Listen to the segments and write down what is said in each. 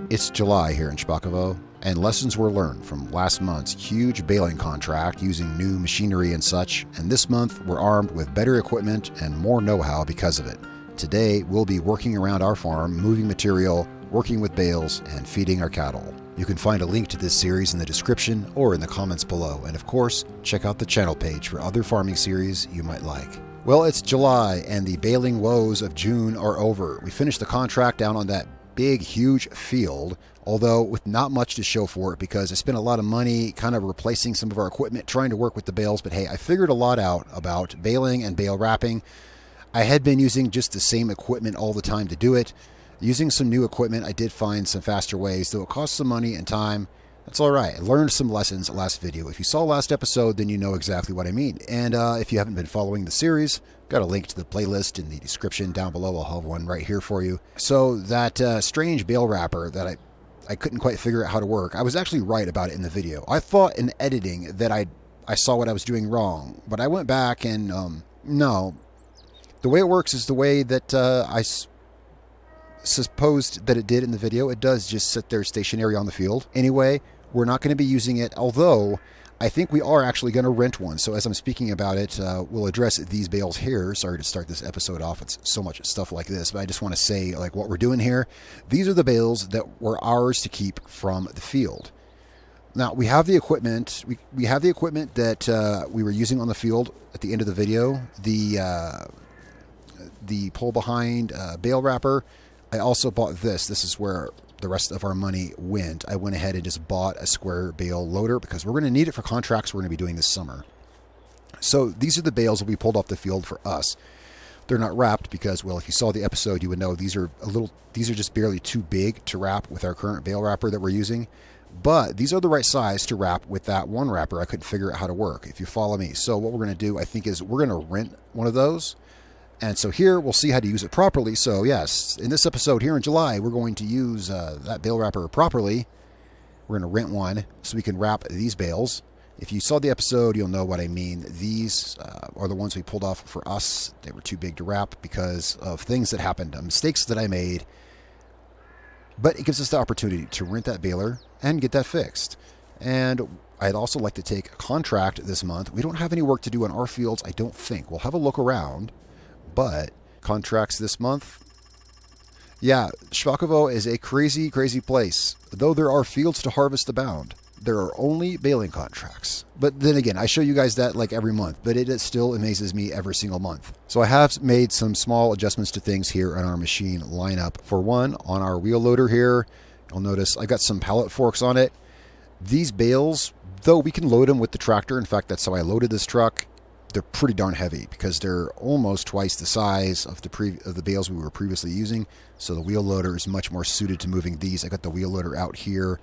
It's July here in Szpakowo, and lessons were learned from last month's huge baling contract using new machinery and such, and this month we're armed with better equipment and more know-how because of it. Today we'll be working around our farm, moving material, working with bales, and feeding our cattle. You can find a link to this series in the description or in the comments below, and of course, check out the channel page for other farming series you might like. Well, it's July, and the baling woes of June are over. We finished the contract down on that big, huge field, although with not much to show for it because I spent a lot of money kind of replacing some of our equipment, trying to work with the bales. But hey, I figured a lot out about baling and bale wrapping. I had been using just the same equipment all the time to do it. Using some new equipment, I did find some faster ways, though it cost some money and time. That's all right. I learned some lessons last video. If you saw last episode, then you know exactly what I mean. And if you haven't been following the series, got a link to the playlist in the description down below. I'll have one right here for you. So that strange bale wrapper that I couldn't quite figure out how to work, I was actually right about it in the video. I thought in editing that I saw what I was doing wrong, but I went back and no. The way it works is the way that I supposed that it did in the video. It does just sit there stationary on the field. Anyway, we're not going to be using it, although I think we are actually going to rent one. So as I'm speaking about it, we'll address these bales here. Sorry to start this episode off. It's so much stuff like this, but I just want to say like what we're doing here. These are the bales that were ours to keep from the field. Now we have the equipment. We have the equipment that we were using on the field at the end of the video. The pull behind bale wrapper. I also bought this. This is where the rest of our money went. I went ahead and just bought a square bale loader because we're going to need it for contracts we're going to be doing this summer. So these are the bales that we pulled off the field for us. They're not wrapped because, well, if you saw the episode, you would know these are just barely too big to wrap with our current bale wrapper that we're using. But these are the right size to wrap with that one wrapper. I couldn't figure out how to work, if you follow me. So what we're going to do, I think, is we're going to rent one of those. And so here we'll see how to use it properly. So yes, in this episode here in July, we're going to use that bale wrapper properly. We're going to rent one so we can wrap these bales. If you saw the episode, you'll know what I mean. These are the ones we pulled off for us. They were too big to wrap because of things that happened, mistakes that I made. But it gives us the opportunity to rent that baler and get that fixed. And I'd also like to take a contract this month. We don't have any work to do on our fields, I don't think. We'll have a look around. But contracts this month, yeah, Szpakowo is a crazy, crazy place. Though there are fields to harvest abound, there are only baling contracts. But then again, I show you guys that like every month, but it still amazes me every single month. So I have made some small adjustments to things here on our machine lineup. For one, on our wheel loader here, you'll notice I got some pallet forks on it. These bales, though we can load them with the tractor, in fact, that's how I loaded this truck, they're pretty darn heavy because they're almost twice the size of the bales we were previously using. So the wheel loader is much more suited to moving these. I got the wheel loader out here,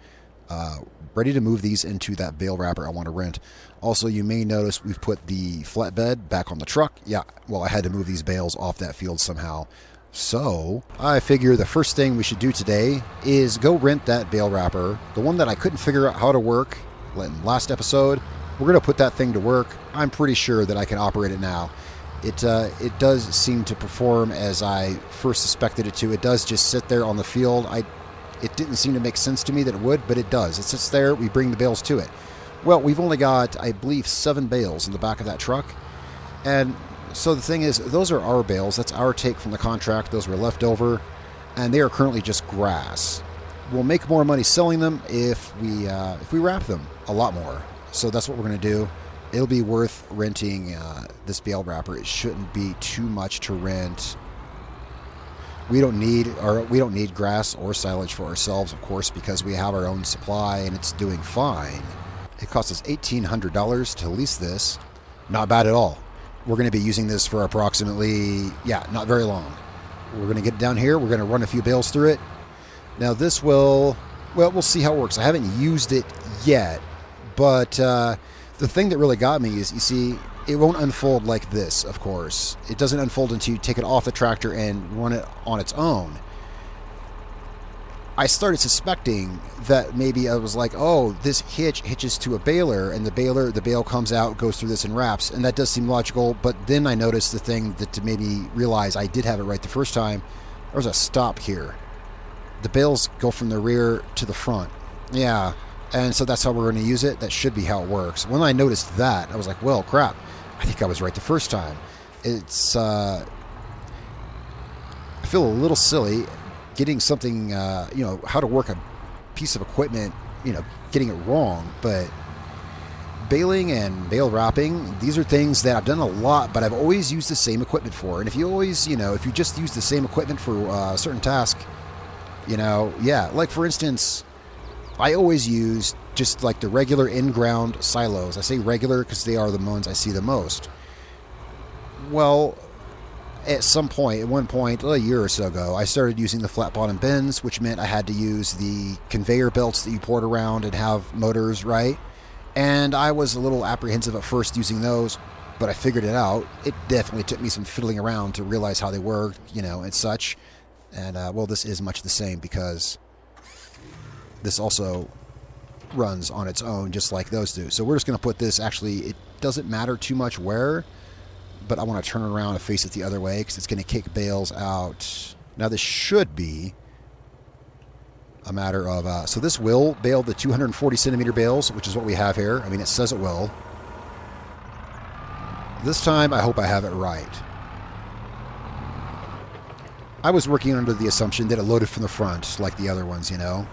ready to move these into that bale wrapper I want to rent. Also, you may notice we've put the flatbed back on the truck. Yeah, well, I had to move these bales off that field somehow. So I figure the first thing we should do today is go rent that bale wrapper, the one that I couldn't figure out how to work in last episode. We're going to put that thing to work. I'm pretty sure that I can operate it now. It does seem to perform as I first suspected it to. It does just sit there on the field. It didn't seem to make sense to me that it would, but it does. It sits there. We bring the bales to it. Well, we've only got, I believe, 7 bales in the back of that truck. And so the thing is, those are our bales. That's our take from the contract. Those were left over, and they are currently just grass. We'll make more money selling them if we wrap them a lot more. So that's what we're going to do. It'll be worth renting this bale wrapper. It shouldn't be too much to rent. We don't need grass or silage for ourselves, of course, because we have our own supply and it's doing fine. It cost us $1,800 to lease this. Not bad at all. We're going to be using this for approximately, not very long. We're going to get down here. We're going to run a few bales through it. Now this will, we'll see how it works. I haven't used it yet. But the thing that really got me is, you see, it won't unfold like this, of course. It doesn't unfold until you take it off the tractor and run it on its own. I started suspecting that maybe I was like, oh, this hitches to a baler, and the bale comes out, goes through this and wraps, and that does seem logical. But then I noticed the thing that made me realize I did have it right the first time. There's a stop here. the bales go from the rear to the front. Yeah, and so that's how we're going to use it. That should be how it works. When I noticed that, I was like, well, crap. I think I was right the first time. It's, I feel a little silly getting something, you know, how to work a piece of equipment, you know, getting it wrong. But baling and bale wrapping, these are things that I've done a lot, but I've always used the same equipment for. And if you always, you know, if you just use the same equipment for a certain task, you know, yeah, like for instance, I always use just like the regular in-ground silos. I say regular because they are the ones I see the most. Well, at one point, a year or so ago, I started using the flat bottom bins, which meant I had to use the conveyor belts that you poured around and have motors, right? And I was a little apprehensive at first using those, but I figured it out. It definitely took me some fiddling around to realize how they worked, you know, and such. And, well, this is much the same because this also runs on its own just like those do. So we're just going to put this, actually, it doesn't matter too much where, but I want to turn it around and face it the other way because it's going to kick bales out. Now this should be a matter of, so this will bale the 240 centimeter bales, which is what we have here. I mean, it says it will. This time, I hope I have it right. I was working under the assumption that it loaded from the front like the other ones, you know.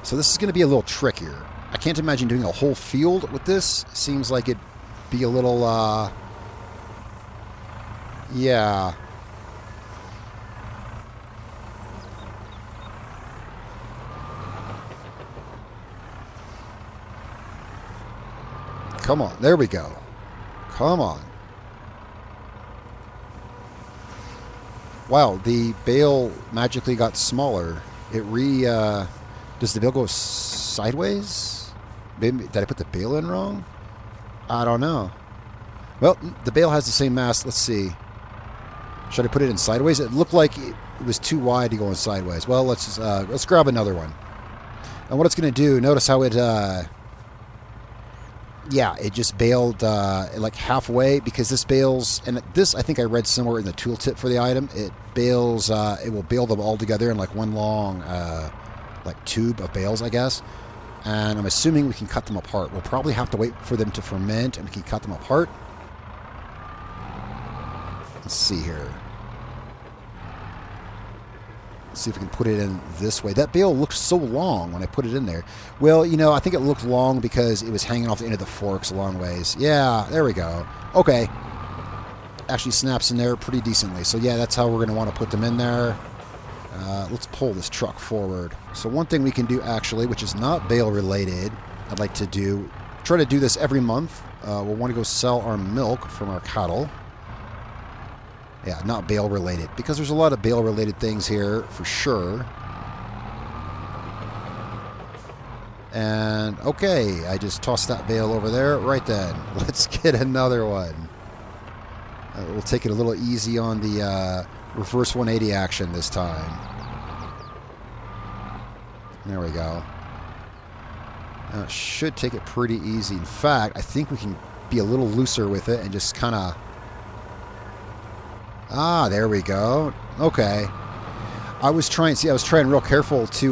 So this is going to be a little trickier. I can't imagine doing a whole field with this. Seems like it'd be a little, yeah. Come on. There we go. Come on. Wow, the bale magically got smaller. It does the bale go sideways? Maybe, did I put the bale in wrong? I don't know. Well, the bale has the same mass. Let's see. Should I put it in sideways? It looked like it was too wide to go in sideways. Well, let's grab another one. And what it's going to do, notice how it, yeah, it just baled like halfway because this bales, and this I think I read somewhere in the tooltip for the item, it bales, it will bale them all together in like one long like tube of bales, I guess. And I'm assuming we can cut them apart. We'll probably have to wait for them to ferment and we can cut them apart. Let's see here. Let's see if we can put it in this way. That bale looked so long when I put it in there. Well, you know, I think it looked long because it was hanging off the end of the forks a long ways. Yeah, there we go. Okay. Actually snaps in there pretty decently. So yeah, that's how we're going to want to put them in there. Let's pull this truck forward. So one thing we can do actually, which is not bale related, I'd like to do, try to do this every month. We'll want to go sell our milk from our cattle. Yeah, not bale related, because there's a lot of bale related things here for sure. And okay, I just tossed that bale over there. Right then, let's get another one. We'll take it a little easy on the reverse 180 action this time. There we go. Should take it pretty easy. In fact, I think we can be a little looser with it and just kind of... Ah, there we go. Okay. I was trying real careful to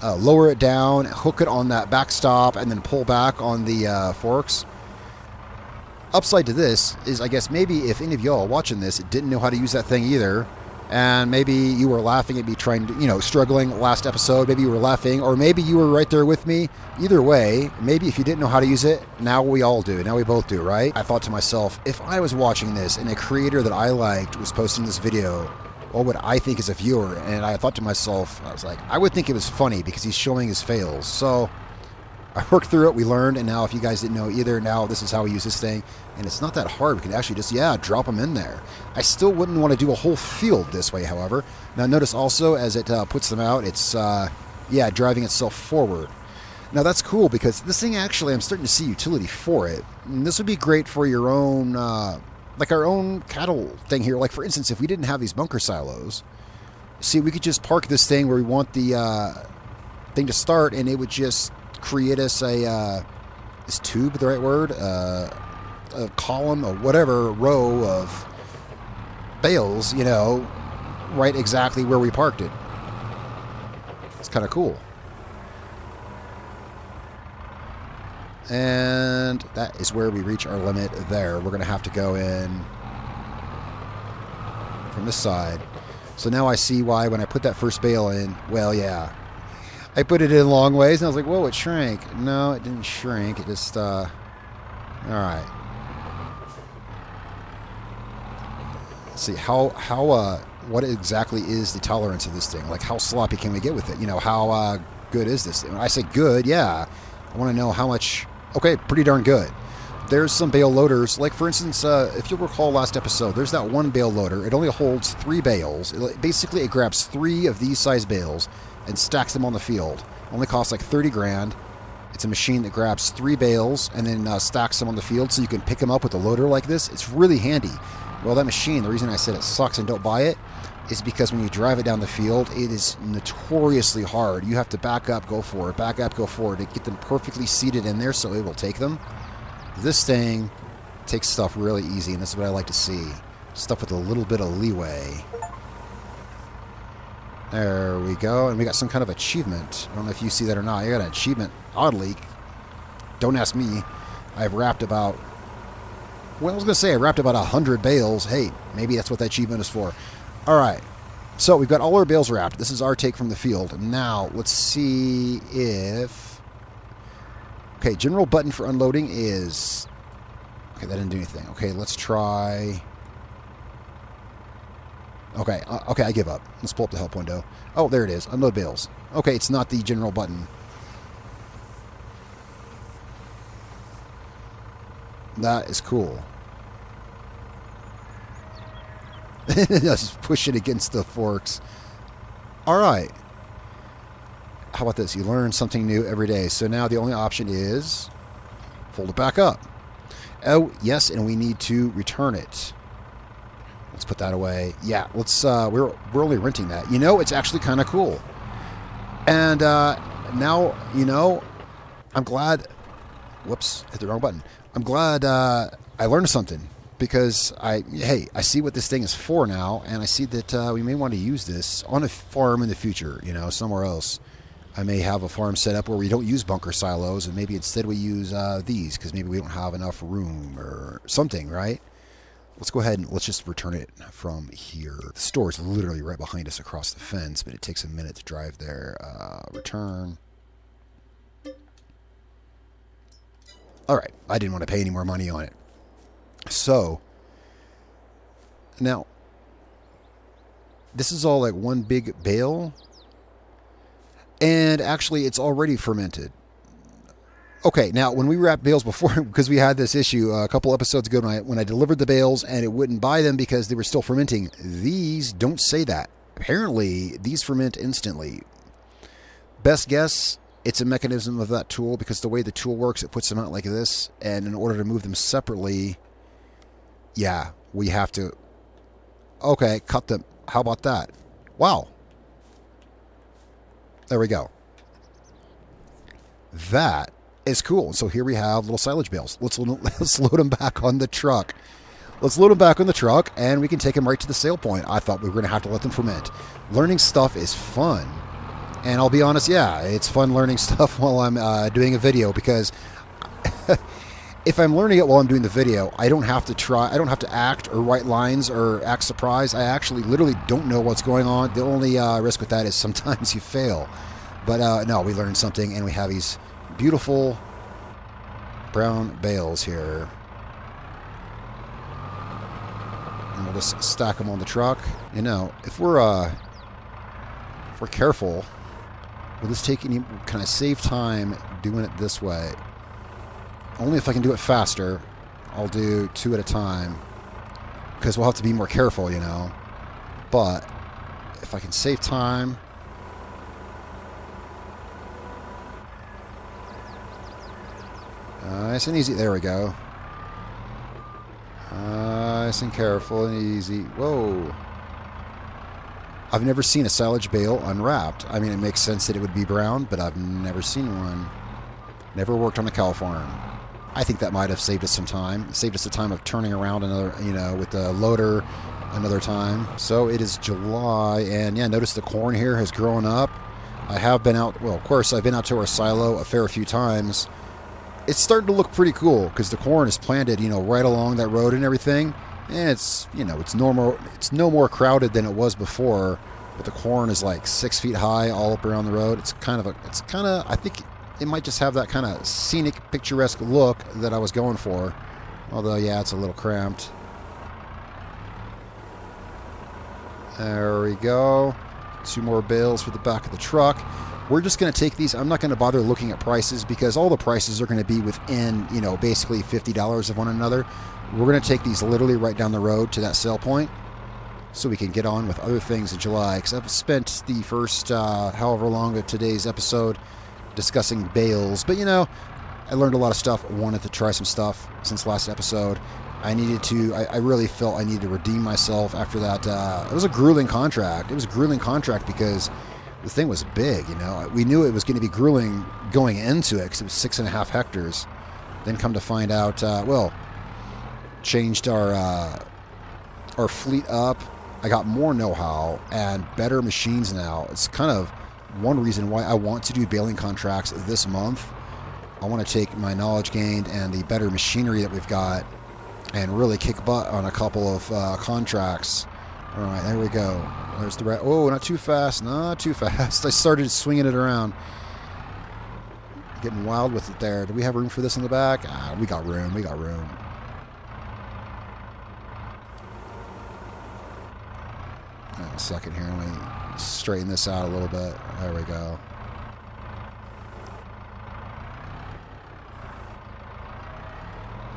lower it down, hook it on that backstop, and then pull back on the forks. Upside to this is, I guess, maybe if any of y'all watching this didn't know how to use that thing either, and maybe you were laughing at me trying to, you know, struggling last episode, maybe you were laughing, or maybe you were right there with me. Either way, maybe if you didn't know how to use it, now we all do. Now we both do, right? I thought to myself, if I was watching this and a creator that I liked was posting this video, what would I think as a viewer? And I thought to myself, I was like, I would think it was funny because he's showing his fails. So I worked through it, we learned, and now if you guys didn't know either, now this is how we use this thing. And it's not that hard. We can actually just, yeah, drop them in there. I still wouldn't want to do a whole field this way, however. Now notice also as it puts them out, it's, yeah, driving itself forward. Now that's cool because this thing actually, I'm starting to see utility for it. And this would be great for your own, like our own cattle thing here. Like for instance, if we didn't have these bunker silos, see, we could just park this thing where we want the thing to start, and it would just create us a, is tube the right word? A column or whatever, row of bales, you know, right exactly where we parked it. kind of cool. And that is where we reach our limit there. We're going to have to go in from this side. So now I see why when I put that first bale in, well, yeah. I put it in long ways, and I was like, whoa, it shrank. No, it didn't shrink. It just, all right. Let's see, what exactly is the tolerance of this thing? Like, how sloppy can we get with it? You know, how good is this thing? When I say good, yeah. I want to know how much. Okay, pretty darn good. There's some bale loaders, like for instance, if you'll recall last episode, there's that one bale loader. It only holds 3 bales. Basically, it grabs 3 of these size bales and stacks them on the field. Only costs like 30 grand. It's a machine that grabs 3 bales and then stacks them on the field so you can pick them up with a loader like this. It's really handy. Well, that machine, the reason I said it sucks and don't buy it is because when you drive it down the field, it is notoriously hard. You have to back up, go forward, back up, go forward to get them perfectly seated in there so it will take them. This thing takes stuff really easy, and this is what I like to see. Stuff with a little bit of leeway. There we go, and we got some kind of achievement. I don't know if you see that or not. I got an achievement, oddly. Don't ask me. I've wrapped about... Well, I was going to say I wrapped about 100 bales. Hey, maybe that's what that achievement is for. All right, so we've got all our bales wrapped. This is our take from the field. Now, let's see if... Okay, general button for unloading is... Okay, that didn't do anything. Okay, let's try... Okay, I give up. Let's pull up the help window. Oh, there it is. Unload bales. Okay, it's not the general button. That is cool. Just push it against the forks. All right. How about this? You learn something new every day. So now the only option is fold it back up. Oh, yes, and we need to return it. Let's put that away. Yeah, let's. We're only renting that. You know, it's actually kind of cool. And now, you know, I'm glad. Whoops, hit the wrong button. I'm glad I learned something. Because I see what this thing is for now, and I see that we may want to use this on a farm in the future, you know, somewhere else. I may have a farm set up where we don't use bunker silos, and maybe instead we use these, because maybe we don't have enough room or something, right? Let's go ahead and let's just return it from here. The store is literally right behind us across the fence, but it takes a minute to drive there. Return. All right, I didn't want to pay any more money on it. So, now, this is all like one big bale, and actually it's already fermented. Okay, now when we wrapped bales before, because we had this issue a couple episodes ago when I delivered the bales and it wouldn't buy them because they were still fermenting. These don't say that. Apparently, these ferment instantly. Best guess, it's a mechanism of that tool because the way the tool works, it puts them out like this, and in order to move them separately... Yeah, we have to... Okay, cut them. How about that? Wow. There we go. That is cool. So here we have little silage bales. Let's load them back on the truck. Let's load them back on the truck, and we can take them right to the sale point. I thought we were going to have to let them ferment. Learning stuff is fun. And I'll be honest, yeah, it's fun learning stuff while I'm doing a video because... If I'm learning it while I'm doing the video, I don't have to act or write lines or act surprised. I actually literally don't know what's going on. The only risk with that is sometimes you fail. But no, we learned something, and we have these beautiful brown bales here. And we'll just stack them on the truck. You know, if we're careful, will this take any... Can I save time doing it this way? Only if I can do it faster. I'll do 2 at a time. Because we'll have to be more careful, you know. But if I can save time... Nice and easy. There we go. Nice and careful and easy. Whoa. I've never seen a silage bale unwrapped. I mean, it makes sense that it would be brown, but I've never seen one. Never worked on a cow farm. I think that might have saved us some time. It saved us the time of turning around another, you know, with the loader another time. So it is July, and yeah, notice the corn here has grown up. I have been out, well, of course, I've been out to our silo a fair few times. It's starting to look pretty cool because the corn is planted, right along that road and everything. And it's, it's normal. It's no more crowded than it was before, but the corn is like 6 feet high all up around the road. I think it might just have that kind of scenic, picturesque look that I was going for. Although, yeah, it's a little cramped. There we go. 2 more bales for the back of the truck. We're just going to take these. I'm not going to bother looking at prices because all the prices are going to be within, basically $50 of one another. We're going to take these literally right down the road to that sale point so we can get on with other things in July. Because I've spent the first however long of today's episode discussing bales. But, I learned a lot of stuff. I wanted to try some stuff since last episode. I really felt I needed to redeem myself after that. It was a grueling contract. It was a grueling contract because the thing was big, We knew it was going to be grueling going into it because it was 6.5 hectares. Then come to find out, changed our fleet up. I got more know-how and better machines now. It's kind of one reason why I want to do baling contracts this month. I want to take my knowledge gained and the better machinery that we've got and really kick butt on a couple of contracts. All right, there we go. There's the right. Oh, not too fast. Not too fast. I started swinging it around. Getting wild with it there. Do we have room for this in the back? We got room. We got room. A second here. Let me straighten this out a little bit. There we go.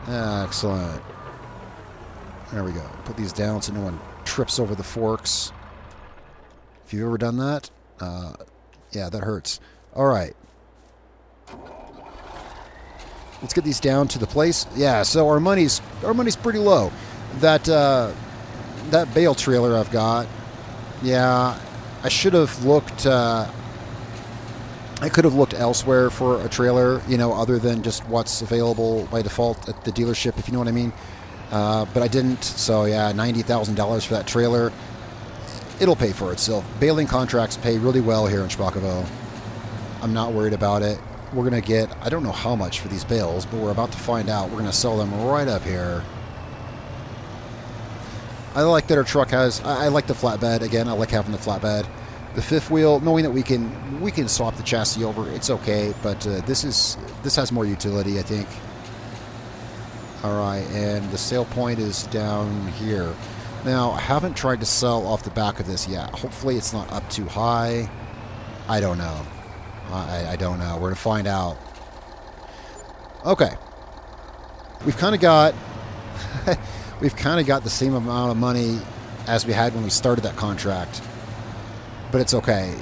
Excellent. There we go. Put these down so no one trips over the forks. If you've ever done that, yeah, that hurts. All right. Let's get these down to the place. Yeah, so our money's pretty low. That bale trailer I've got, yeah, I should have looked. I could have looked elsewhere for a trailer, other than just what's available by default at the dealership, if you know what I mean. But I didn't. So yeah, $90,000 for that trailer. It'll pay for itself. Baling contracts pay really well here in Szpakowo. I'm not worried about it. We're going to get, I don't know how much for these bales, but we're about to find out. We're going to sell them right up here. I like that our truck has, I like the flatbed. Again, I like having the flatbed. The fifth wheel, knowing that we can swap the chassis over, it's okay. But this has more utility, I think. All right, and the sale point is down here. Now, I haven't tried to sell off the back of this yet. Hopefully it's not up too high. I don't know. I don't know. We're going to find out. Okay. We've kind of got the same amount of money as we had when we started that contract. But it's okay.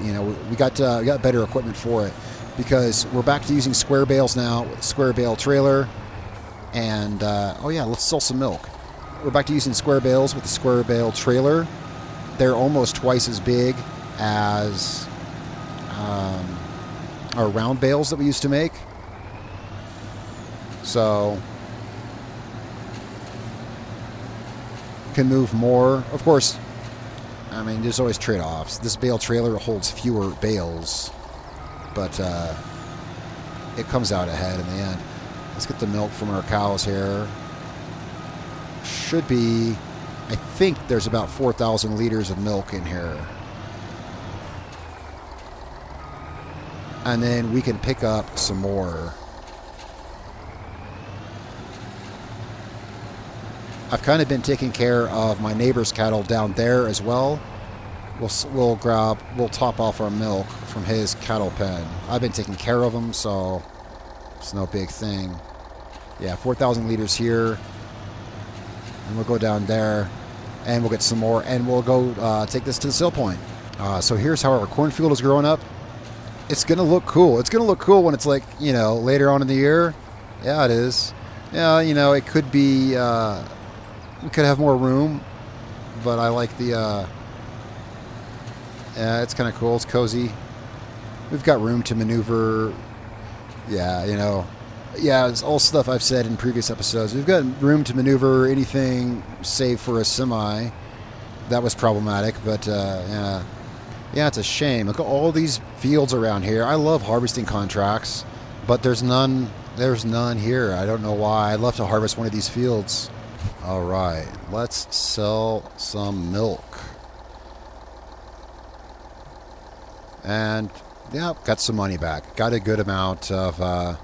We got better equipment for it because we're back to using square bales now with a square bale trailer. And, oh yeah, let's sell some milk. We're back to using square bales with the square bale trailer. They're almost twice as big as our round bales that we used to make. So, can move more. Of course, I mean, there's always trade-offs. This bale trailer holds fewer bales, but it comes out ahead in the end. Let's get the milk from our cows here. Should be, I think there's about 4,000 liters of milk in here. And then we can pick up some more. I've kind of been taking care of my neighbor's cattle down there as well. We'll top off our milk from his cattle pen. I've been taking care of them, so it's no big thing. Yeah, 4,000 liters here. And we'll go down there and we'll get some more and we'll go take this to the sale point. So here's how our cornfield is growing up. It's going to look cool. It's going to look cool when it's like, later on in the year. Yeah, it is. Yeah, it could be, we could have more room, but I like the, yeah, it's kind of cool. It's cozy. We've got room to maneuver. Yeah, yeah, it's all stuff I've said in previous episodes. We've got room to maneuver anything save for a semi. That was problematic, but yeah. Yeah, it's a shame. Look at all these fields around here. I love harvesting contracts, but there's none. There's none here. I don't know why. I'd love to harvest one of these fields. All right, let's sell some milk. And yeah, got some money back. Got a good amount of.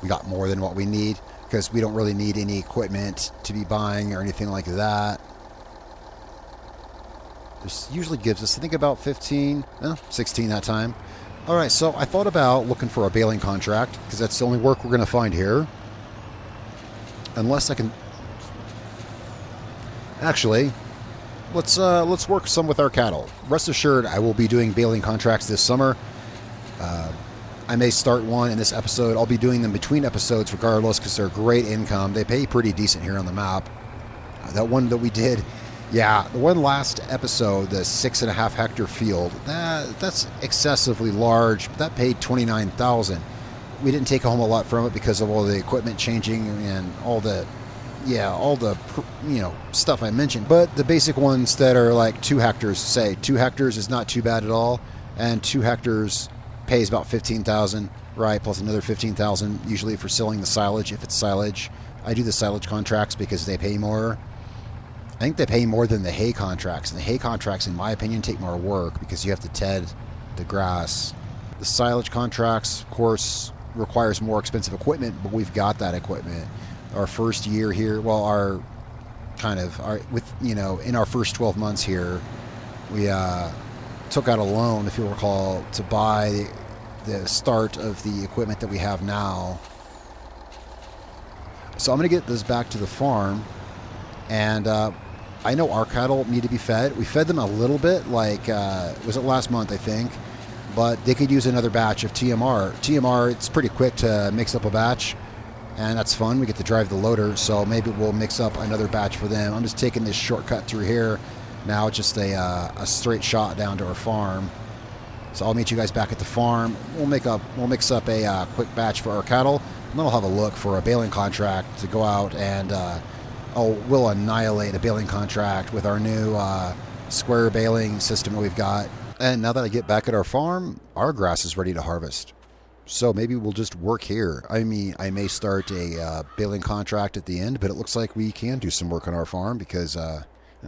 We got more than what we need because we don't really need any equipment to be buying or anything like that. This usually gives us, I think, about 15, 16 that time. All right, so I thought about looking for a baling contract because that's the only work we're going to find here. Unless I can... Actually, let's work some with our cattle. Rest assured, I will be doing baling contracts this summer. I may start one in this episode. I'll be doing them between episodes regardless because they're great income. They pay pretty decent here on the map. That one that we did... Yeah, the one last episode, the 6.5 hectare field, that's excessively large. That paid $29,000. We didn't take home a lot from it because of all the equipment changing and all the stuff I mentioned. But the basic ones that are like 2 hectares, say 2 hectares is not too bad at all, and 2 hectares pays about $15,000, right? Plus another $15,000 usually for selling the silage if it's silage. I do the silage contracts because they pay more. I think they pay more than the hay contracts. And the hay contracts, in my opinion, take more work because you have to ted the grass. The silage contracts, of course, requires more expensive equipment, but we've got that equipment. Our first year here, well, in our first 12 months here, we took out a loan, if you recall, to buy the start of the equipment that we have now. So I'm going to get this back to the farm, and I know our cattle need to be fed. We fed them a little bit, was it last month, I think, but they could use another batch of TMR. TMR, it's pretty quick to mix up a batch, and that's fun. We get to drive the loader, so maybe we'll mix up another batch for them. I'm just taking this shortcut through here. Now it's just a straight shot down to our farm. So I'll meet you guys back at the farm. We'll mix up a quick batch for our cattle, and then I'll have a look for a baling contract to go out and we'll annihilate a baling contract with our new square baling system that we've got. And now that I get back at our farm, our grass is ready to harvest. So maybe we'll just work here. I mean, I may start a baling contract at the end, but it looks like we can do some work on our farm because,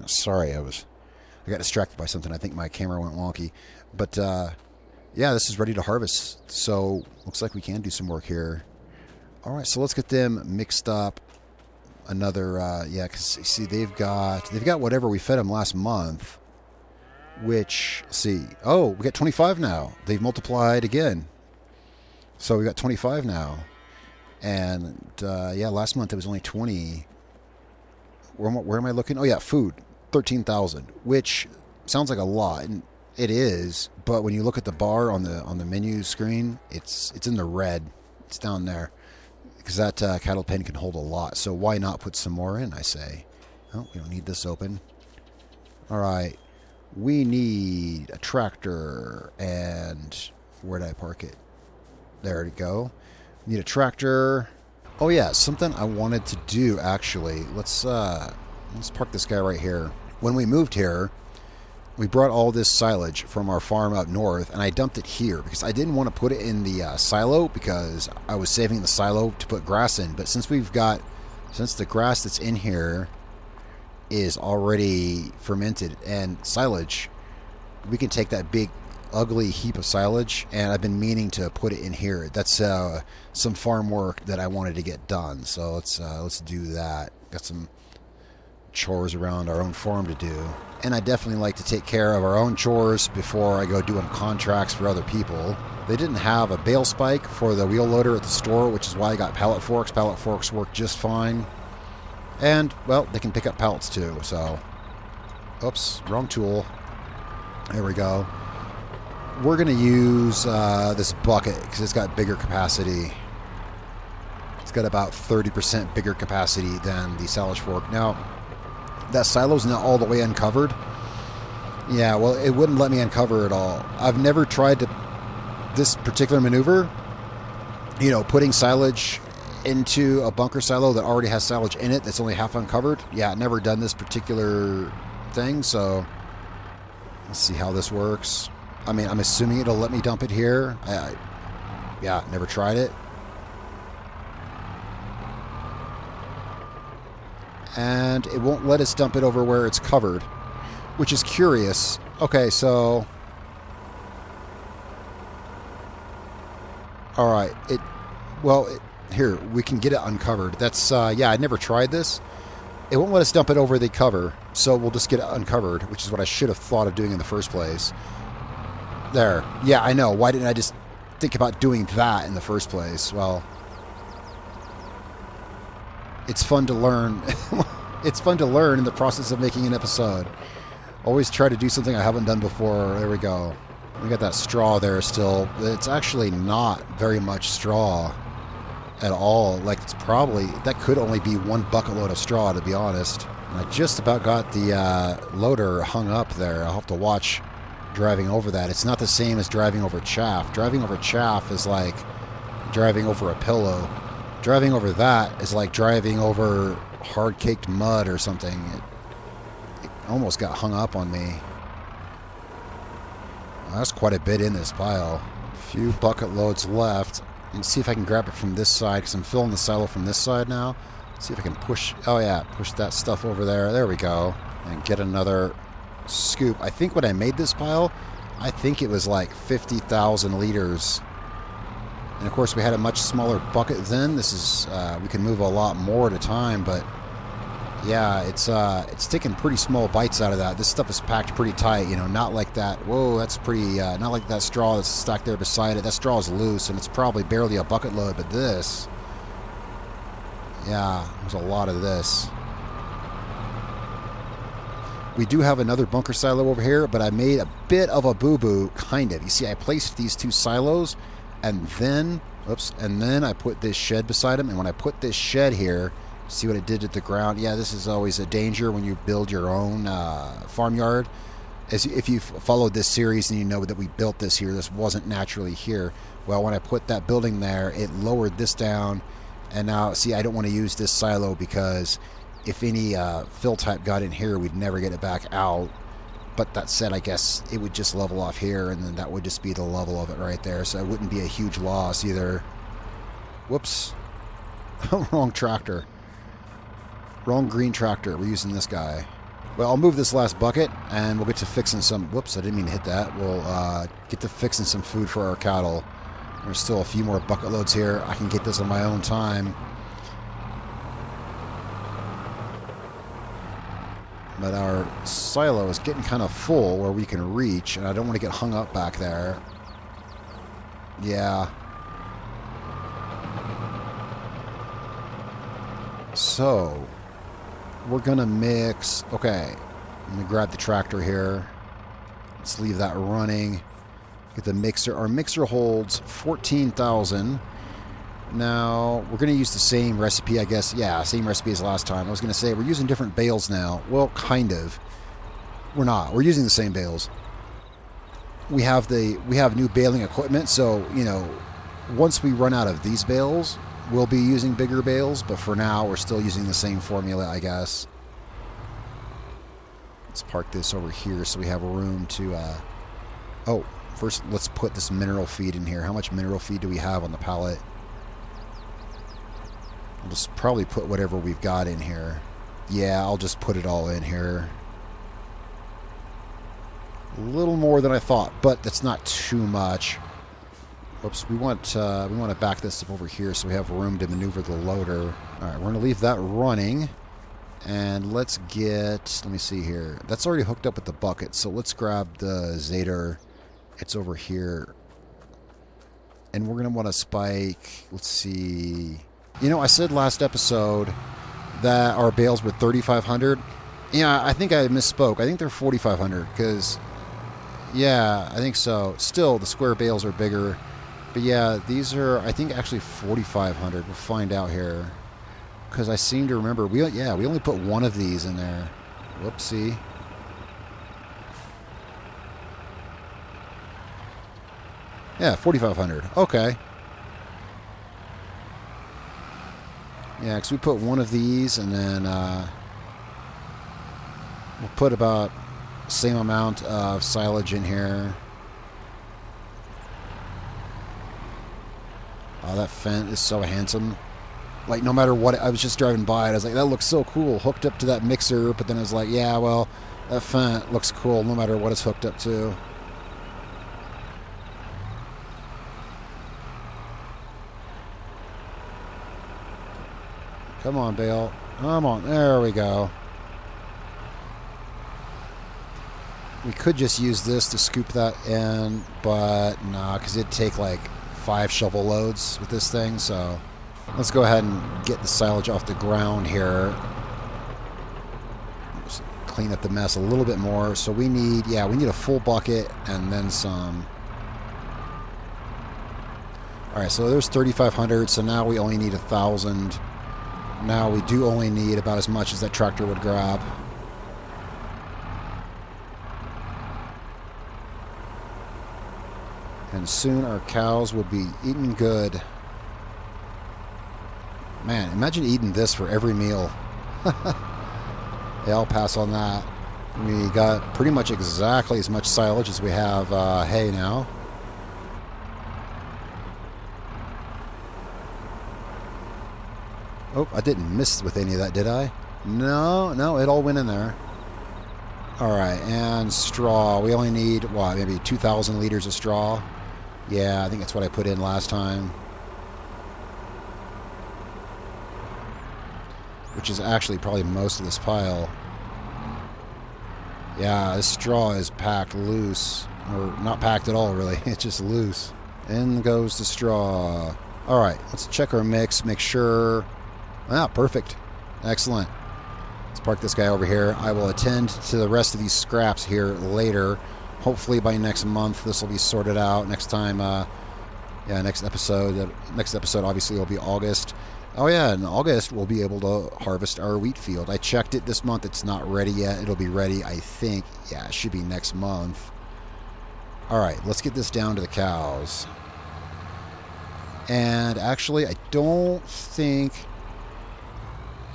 sorry, I got distracted by something. I think my camera went wonky. But, yeah, this is ready to harvest. So looks like we can do some work here. All right, so let's get them mixed up. Another, because see, they've got whatever we fed them last month, which, we got 25 now. They've multiplied again. So we got 25 now. And, last month it was only 20. Where am I looking? Oh, yeah, food, 13,000, which sounds like a lot, and it is, but when you look at the bar on the menu screen, it's in the red. It's down there. Because that cattle pen can hold a lot. So why not put some more in, I say. Oh, we don't need this open. All right. We need a tractor. And where did I park it? There we go. Need a tractor. Oh, yeah. Something I wanted to do, actually. Let's park this guy right here. When we moved here, we brought all this silage from our farm up north, and I dumped it here because I didn't want to put it in the silo because I was saving the silo to put grass in. But since the grass that's in here is already fermented and silage, we can take that big, ugly heap of silage, and I've been meaning to put it in here. That's some farm work that I wanted to get done. So let's do that. Got some chores around our own farm to do. And I definitely like to take care of our own chores before I go doing contracts for other people. They didn't have a bale spike for the wheel loader at the store, which is why I got pallet forks. Pallet forks work just fine. And, well, they can pick up pallets too, so... Oops, wrong tool. There we go. We're going to use this bucket because it's got bigger capacity. It's got about 30% bigger capacity than the silage fork. Now, that silo's not all the way uncovered. Yeah, well, it wouldn't let me uncover it all. I've never tried this particular maneuver, putting silage into a bunker silo that already has silage in it that's only half uncovered. Yeah, I've never done this particular thing, so Let's see how this works. I mean, I'm assuming it'll let me dump it here. Yeah, never tried it. And it won't let us dump it over where it's covered, which is curious. Okay, so... Alright, here, we can get it uncovered. That's, yeah, I never tried this. It won't let us dump it over the cover, so we'll just get it uncovered, which is what I should have thought of doing in the first place. There. Yeah, I know. Why didn't I just think about doing that in the first place? Well... It's fun to learn. It's fun to learn in the process of making an episode. Always try to do something I haven't done before. There we go. We got that straw there still. It's actually not very much straw at all. Like, it's probably... That could only be one bucket load of straw, to be honest. And I just about got the loader hung up there. I'll have to watch driving over that. It's not the same as driving over chaff. Driving over chaff is like driving over a pillow. Driving over that is like driving over hard-caked mud or something. It almost got hung up on me. Well, that's quite a bit in this pile. A few bucket loads left. And see if I can grab it from this side, because I'm filling the silo from this side now. See if I can push... Oh, yeah. Push that stuff over there. There we go. And get another scoop. I think when I made this pile, I think it was like 50,000 liters. And of course, we had a much smaller bucket then. This is, we can move a lot more at a time, but yeah, it's taking pretty small bites out of that. This stuff is packed pretty tight, you know, not like that. Whoa, that's pretty, not like that straw that's stacked there beside it. That straw is loose, and it's probably barely a bucket load, but this, yeah, there's a lot of this. We do have another bunker silo over here, but I made a bit of a boo-boo, kind of. You see, I placed these two silos, and then, and then I put this shed beside them. And when I put this shed here, see what it did to the ground? Yeah, this is always a danger when you build your own farmyard. If you've followed this series and you know that we built this here, this wasn't naturally here. Well, when I put that building there, it lowered this down. And now, see, I don't want to use this silo because if any fill type got in here, we'd never get it back out. But that said, I guess it would just level off here, and then that would just be the level of it right there. So it wouldn't be a huge loss either. Whoops. Wrong tractor. Wrong green tractor. We're using this guy. Well, I'll move this last bucket, and we'll get to fixing some... Whoops, I didn't mean to hit that. We'll get to fixing some food for our cattle. There's still a few more bucket loads here. I can get this on my own time. But our silo is getting kind of full where we can reach, and I don't want to get hung up back there. Yeah. So, we're going to mix... Okay, let me grab the tractor here. Let's leave that running. Get the mixer. Our mixer holds 14,000. Now, we're going to use the same recipe, I guess. Yeah, same recipe as last time. I was going to say, we're using different bales now. Well, kind of. We're not. We're using the same bales. We have new baling equipment, so, you know, once we run out of these bales, we'll be using bigger bales, but for now, we're still using the same formula, I guess. Let's park this over here so we have room to... Oh, first, let's put this mineral feed in here. How much mineral feed do we have on the pallet? I'll just probably put whatever we've got in here. Yeah, I'll just put it all in here. A little more than I thought, but that's not too much. Oops, we want to back this up over here so we have room to maneuver the loader. All right, we're going to leave that running. And let's get... Let me see here. That's already hooked up with the bucket, so let's grab the Zader. It's over here. And we're going to want to spike... Let's see... You know, I said last episode that our bales were 3,500. Yeah, I think I misspoke. I think they're 4,500 because, yeah, I think so. Still, the square bales are bigger. But yeah, these are, I think, actually 4,500. We'll find out here. Because I seem to remember, we only put one of these in there. Whoopsie. Yeah, 4,500. Okay. Yeah, because we put one of these, and then we'll put about, Same amount of silage in here. Oh, that Fendt is so handsome. Like, no matter what, I was just driving by it. I was like, that looks so cool, hooked up to that mixer. But then I was like, yeah, well, that Fendt looks cool no matter what it's hooked up to. Come on, Bale. Come on. There we go. We could just use this to scoop that in, but nah, because it'd take like 5 shovel loads with this thing, so let's go ahead and get the silage off the ground here. Just clean up the mess a little bit more. So we need, yeah, we need a full bucket and then some. All right, so there's 3,500, so now we only need 1,000. Now we do only need about as much as that tractor would grab. And soon our cows would be eating good. Man, imagine eating this for every meal. Yeah, I'll pass on that. We got pretty much exactly as much silage as we have hay now. Oh, I didn't miss with any of that, did I? No, it all went in there. All right, and straw. We only need, what, maybe 2,000 liters of straw? Yeah, I think that's what I put in last time. Which is actually probably most of this pile. Yeah, this straw is packed loose. Or not packed at all, really. It's just loose. In goes the straw. All right, let's check our mix, make sure. Ah, perfect. Excellent. Let's park this guy over here. I will attend to the rest of these scraps here later. Hopefully by next month this will be sorted out. Next time, yeah, next episode. Next episode obviously will be August. Oh yeah, in August we'll be able to harvest our wheat field. I checked it this month. It's not ready yet. It'll be ready, I think. Yeah, it should be next month. All right, let's get this down to the cows. And actually, I don't think...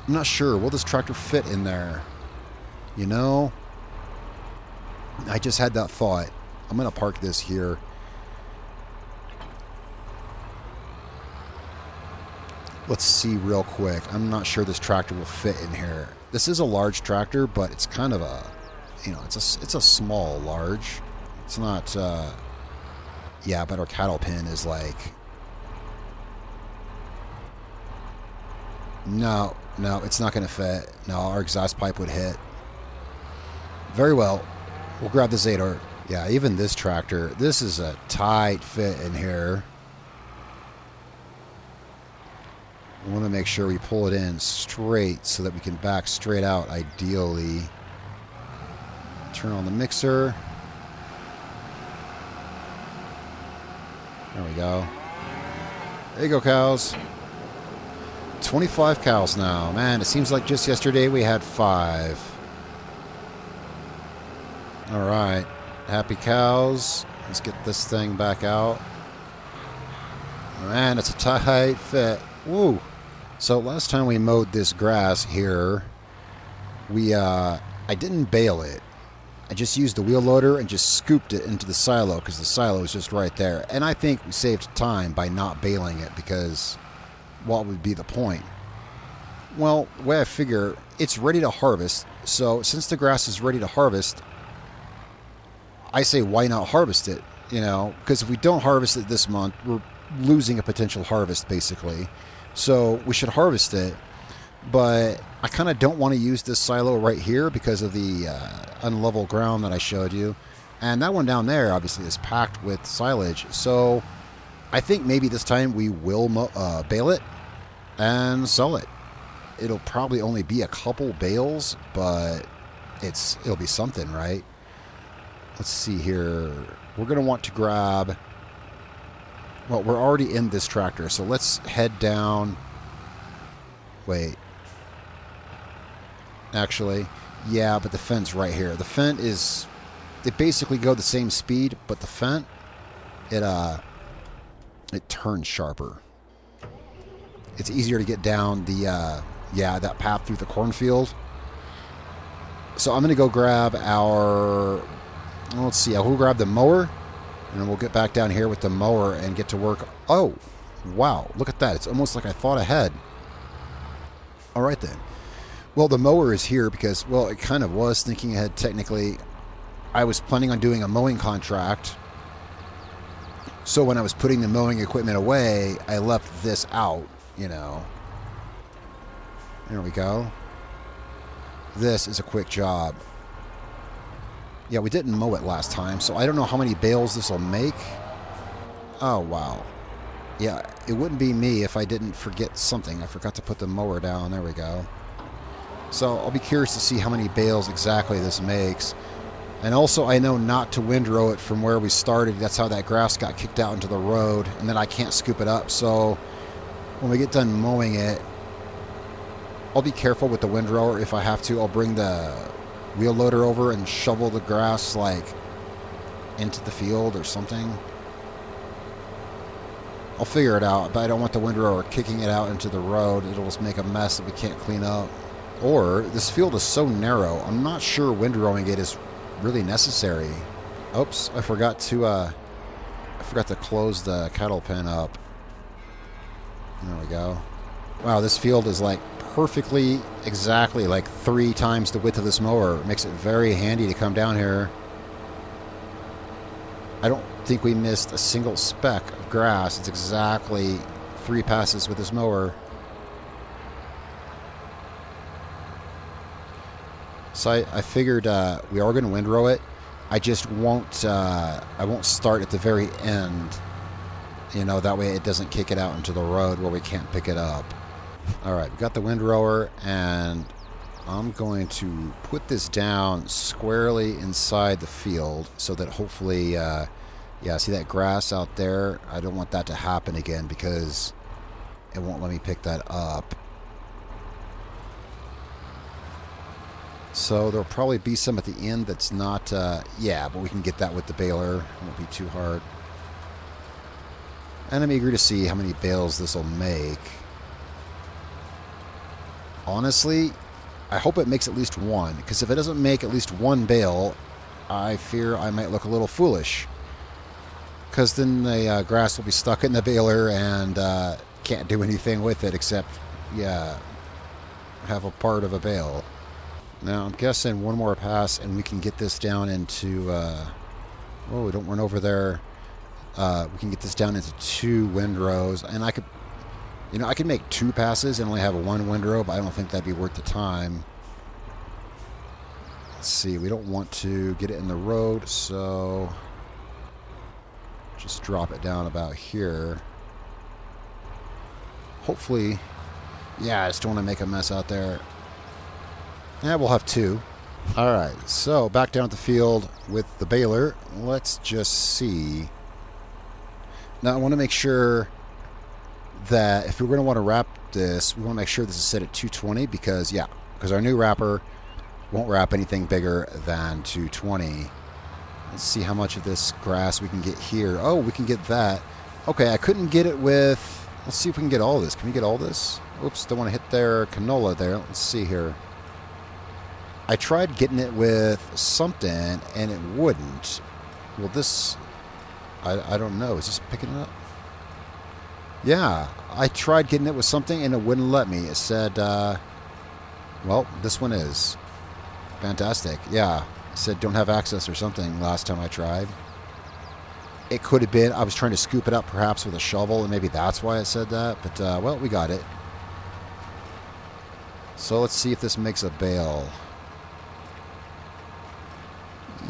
I'm not sure. Will this tractor fit in there? You know? I just had that thought. I'm going to park this here. Let's see real quick. I'm not sure this tractor will fit in here. This is a large tractor, but it's kind of a, you know, it's a small large. It's not, yeah, but our cattle pen is like, no, it's not going to fit. No, our exhaust pipe would hit. Very well. We'll grab this 8-hour. Yeah, even this tractor, this is a tight fit in here. We want to make sure we pull it in straight so that we can back straight out, ideally. Turn on the mixer. There we go. There you go, cows. 25 cows now. Man, it seems like just yesterday we had 5. All right. Happy cows. Let's get this thing back out. Man, it's a tight fit. Woo. So last time we mowed this grass here, I didn't bale it. I just used the wheel loader and just scooped it into the silo because the silo is just right there. And I think we saved time by not baling it because what would be the point? Well, the way I figure, it's ready to harvest. So since the grass is ready to harvest, I say why not harvest it? You know, because if we don't harvest it this month, we're losing a potential harvest basically. So we should harvest it, but I kind of don't want to use this silo right here because of the unlevel ground that I showed you. And that one down there obviously is packed with silage. So I think maybe this time we will bale it and sell it. It'll probably only be a couple bales, but it'll be something, right? Let's see here. We're going to want to grab... Well, we're already in this tractor, so let's head down. Wait. Actually, yeah, but the Fendt's right here. The Fendt is... They basically go the same speed, but the Fendt, it turns sharper. It's easier to get down the, yeah, that path through the cornfield. So I'm going to go grab our, well, let's see, I'll go grab the mower, and then we'll get back down here with the mower and get to work. Oh, wow, look at that. It's almost like I thought ahead. All right, then. Well, the mower is here because, well, it kind of was thinking ahead technically. I was planning on doing a mowing contract. So when I was putting the mowing equipment away, I left this out, you know. There we go. This is a quick job. Yeah, we didn't mow it last time, so I don't know how many bales this will make. Oh, wow. Yeah, it wouldn't be me if I didn't forget something. I forgot to put the mower down. There we go. So I'll be curious to see how many bales exactly this makes. And also, I know not to windrow it from where we started. That's how that grass got kicked out into the road, and then I can't scoop it up. So when we get done mowing it, I'll be careful with the windrower. If I have to, I'll bring the wheel loader over and shovel the grass like into the field or something. I'll figure it out, but I don't want the windrower kicking it out into the road. It'll just make a mess that we can't clean up. Or this field is so narrow, I'm not sure windrowing it is really necessary. Oops, I forgot to close the cattle pen up. There we go. Wow, this field is like perfectly, exactly like 3 times the width of this mower. It makes it very handy to come down here. I don't think we missed a single speck of grass. It's exactly 3 passes with this mower. So I figured we are going to windrow it. I just won't. I won't start at the very end. You know, that way it doesn't kick it out into the road where we can't pick it up. All right, we got the windrower, and I'm going to put this down squarely inside the field so that hopefully, yeah, see that grass out there? I don't want that to happen again because it won't let me pick that up. So there'll probably be some at the end that's not, yeah, but we can get that with the baler. It won't be too hard. And I'm eager to see how many bales this will make. Honestly, I hope it makes at least one, because if it doesn't make at least one bale, I fear I might look a little foolish. Because then the grass will be stuck in the baler and can't do anything with it except, yeah, have a part of a bale. Now, I'm guessing one more pass and we can get this down into, oh, don't run over there. We can get this down into 2 windrows. And I could, you know, I could make 2 passes and only have 1 windrow, but I don't think that'd be worth the time. Let's see, we don't want to get it in the road, so just drop it down about here. Hopefully, yeah, I just don't want to make a mess out there. Yeah, we'll have 2. All right, so back down at the field with the baler. Let's just see. Now, I want to make sure that if we're going to want to wrap this, we want to make sure this is set at 220 because, yeah, because our new wrapper won't wrap anything bigger than 220. Let's see how much of this grass we can get here. Oh, we can get that. Okay, I couldn't get it with, let's see if we can get all this. Can we get all this? Oops, don't want to hit their canola there. Let's see here. I tried getting it with something, and it wouldn't. Well, this, I don't know. Is this picking it up? Yeah, I tried getting it with something, and it wouldn't let me. It said, well, this one is. Fantastic. Yeah, it said don't have access or something last time I tried. It could have been, I was trying to scoop it up perhaps with a shovel, and maybe that's why it said that. But, well, we got it. So let's see if this makes a bale.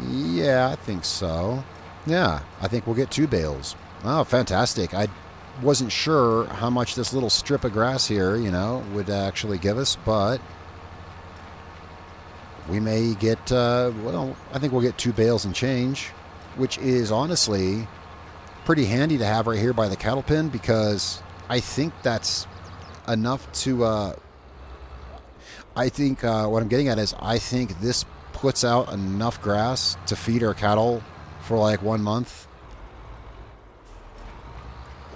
Yeah, I think so. Yeah, I think we'll get 2 bales. Oh, fantastic. I wasn't sure how much this little strip of grass here, you know, would actually give us, but we may get, well, I think we'll get 2 bales and change, which is honestly pretty handy to have right here by the cattle pen because I think that's enough to, I think what I'm getting at is I think this puts out enough grass to feed our cattle for like 1 month.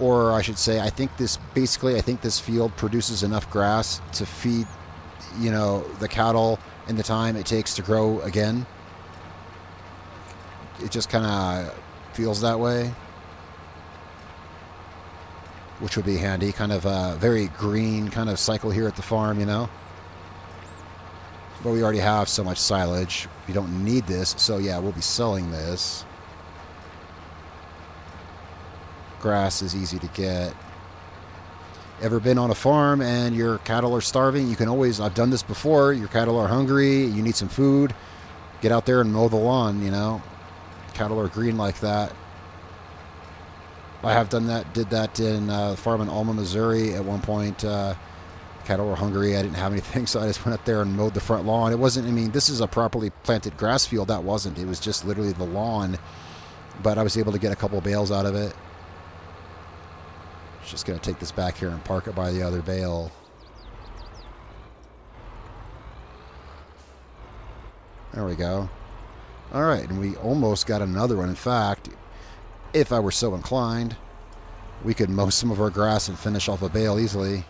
Or I should say, I think this field produces enough grass to feed, you know, the cattle in the time it takes to grow again. It just kind of feels that way, which would be handy. Kind of a very green kind of cycle here at the farm, you know. But we already have so much silage. We don't need this, so yeah, we'll be selling this. Grass is easy to get. Ever been on a farm and your cattle are starving? You can always, I've done this before, your cattle are hungry, you need some food, get out there and mow the lawn, you know. Cattle are green like that. I have done that, did that in farm in Alma, Missouri at one point. Cattle were hungry, I didn't have anything, so I just went up there and mowed the front lawn. It wasn't, I mean, this is a properly planted grass field, that wasn't. It was just literally the lawn, but I was able to get a couple bales out of it. Just going to take this back here and park it by the other bale. There we go. All right, and we almost got another one. In fact, if I were so inclined, we could mow some of our grass and finish off a bale easily.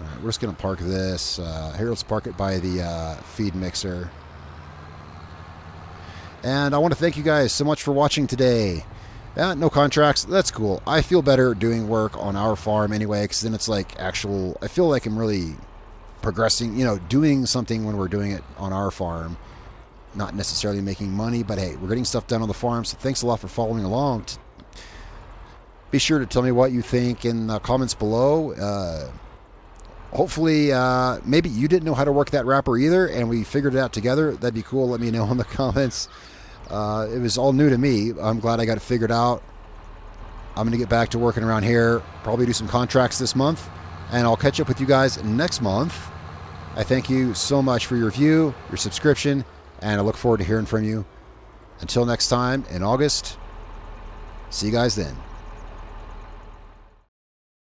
All right, we're just going to park this. Here, let's park it by the feed mixer. And I want to thank you guys so much for watching today. No contracts, that's cool. I feel better doing work on our farm anyway, because then it's like actual, I feel like I'm really progressing, you know, doing something when we're doing it on our farm. Not necessarily making money, but hey, we're getting stuff done on the farm, so thanks a lot for following along. Be sure to tell me what you think in the comments below. Hopefully, maybe you didn't know how to work that wrapper either, and we figured it out together. That'd be cool. Let me know in the comments. It was all new to me. I'm glad I got it figured out. I'm going to get back to working around here, probably do some contracts this month, and I'll catch up with you guys next month. I thank you so much for your view, your subscription, and I look forward to hearing from you. Until next time in August, see you guys then.